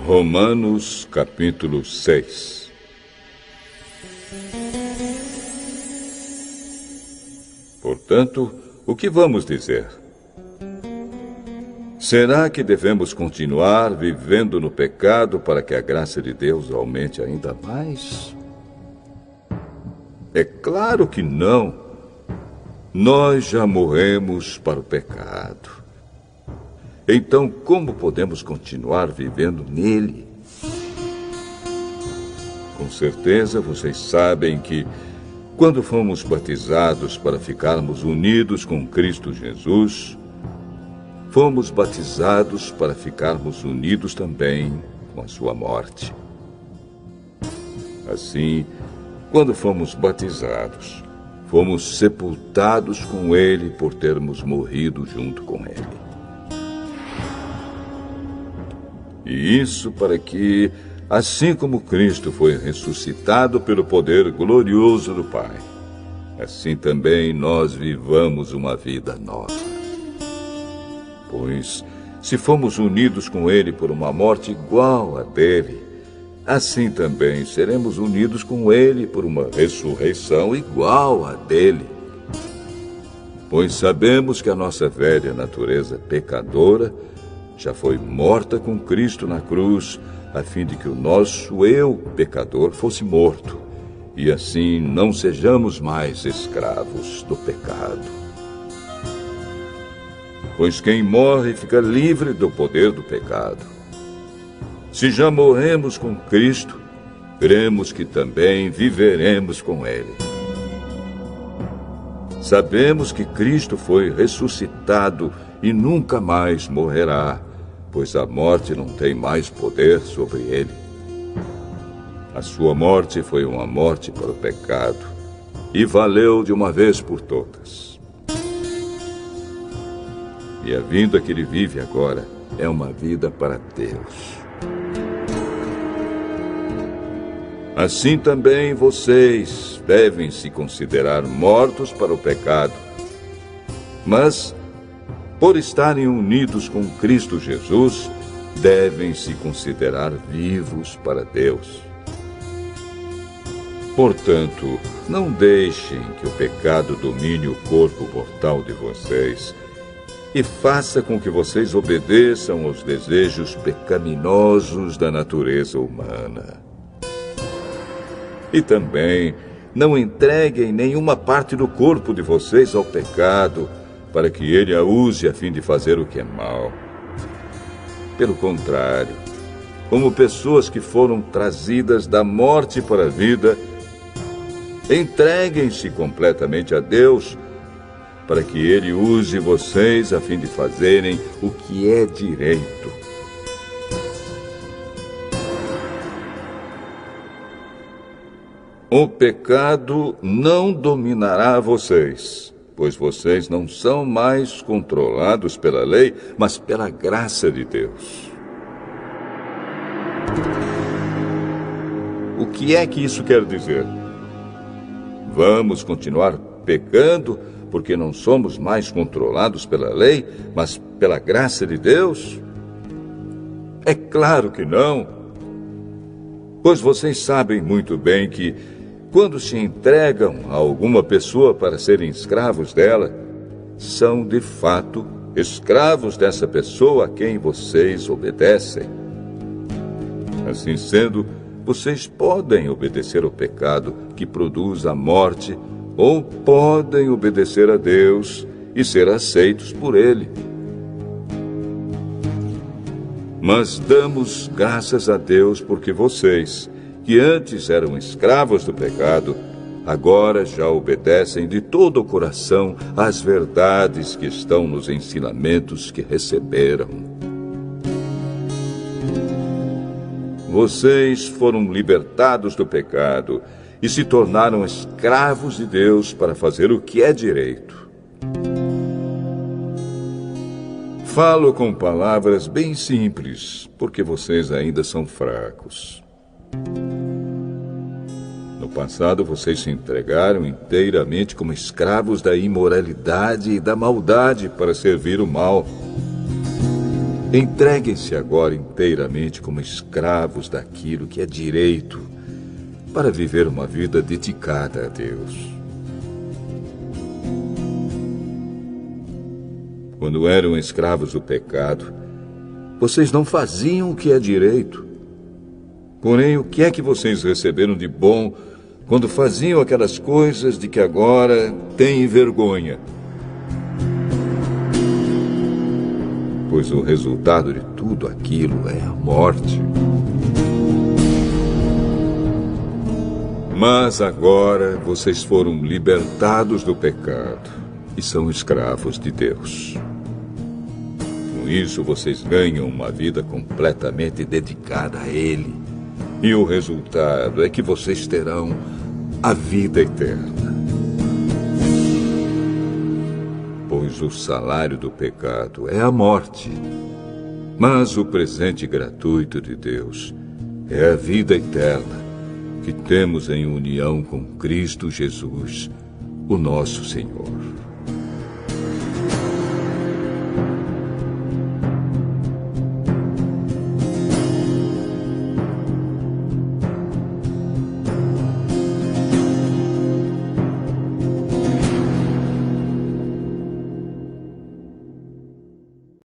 Romanos capítulo 6. Portanto, o que vamos dizer? Será que devemos continuar vivendo no pecado para que a graça de Deus aumente ainda mais? É claro que não. Nós já morremos para o pecado. Então, como podemos continuar vivendo nele? Com certeza vocês sabem que, quando fomos batizados para ficarmos unidos com Cristo Jesus, fomos batizados para ficarmos unidos também com a sua morte. Assim, quando fomos batizados, fomos sepultados com ele por termos morrido junto com ele. E isso para que, assim como Cristo foi ressuscitado pelo poder glorioso do Pai, assim também nós vivamos uma vida nova. Pois, se fomos unidos com ele por uma morte igual à dele, assim também seremos unidos com ele por uma ressurreição igual à dele. Pois sabemos que a nossa velha natureza pecadora já foi morta com Cristo na cruz, a fim de que o nosso eu pecador fosse morto, e assim não sejamos mais escravos do pecado. Pois quem morre fica livre do poder do pecado. Se já morremos com Cristo, cremos que também viveremos com ele. Sabemos que Cristo foi ressuscitado e nunca mais morrerá, pois a morte não tem mais poder sobre ele. A sua morte foi uma morte para o pecado, e valeu de uma vez por todas. E a vida que ele vive agora é uma vida para Deus. Assim também vocês devem se considerar mortos para o pecado, mas, por estarem unidos com Cristo Jesus, devem se considerar vivos para Deus. Portanto, não deixem que o pecado domine o corpo mortal de vocês e faça com que vocês obedeçam aos desejos pecaminosos da natureza humana. E também não entreguem nenhuma parte do corpo de vocês ao pecado, para que ele a use a fim de fazer o que é mal. Pelo contrário, como pessoas que foram trazidas da morte para a vida, entreguem-se completamente a Deus, para que ele use vocês a fim de fazerem o que é direito. O pecado não dominará vocês, pois vocês não são mais controlados pela lei, mas pela graça de Deus. O que é que isso quer dizer? Vamos continuar pecando porque não somos mais controlados pela lei, mas pela graça de Deus? É claro que não. Pois vocês sabem muito bem que, quando se entregam a alguma pessoa para serem escravos dela, são, de fato, escravos dessa pessoa a quem vocês obedecem. Assim sendo, vocês podem obedecer ao pecado que produz a morte, ou podem obedecer a Deus e ser aceitos por Ele. Mas damos graças a Deus porque vocês, que antes eram escravos do pecado, agora já obedecem de todo o coração às verdades que estão nos ensinamentos que receberam. Vocês foram libertados do pecado e se tornaram escravos de Deus para fazer o que é direito. Falo com palavras bem simples, porque vocês ainda são fracos. No passado, vocês se entregaram inteiramente como escravos da imoralidade e da maldade para servir o mal. Entreguem-se agora inteiramente como escravos daquilo que é direito, para viver uma vida dedicada a Deus. Quando eram escravos do pecado, vocês não faziam o que é direito. Porém, o que é que vocês receberam de bom quando faziam aquelas coisas de que agora têm vergonha? Pois o resultado de tudo aquilo é a morte. Mas agora vocês foram libertados do pecado e são escravos de Deus. Com isso, vocês ganham uma vida completamente dedicada a Ele. E o resultado é que vocês terão a vida eterna. Pois o salário do pecado é a morte, mas o presente gratuito de Deus é a vida eterna que temos em união com Cristo Jesus, o nosso Senhor.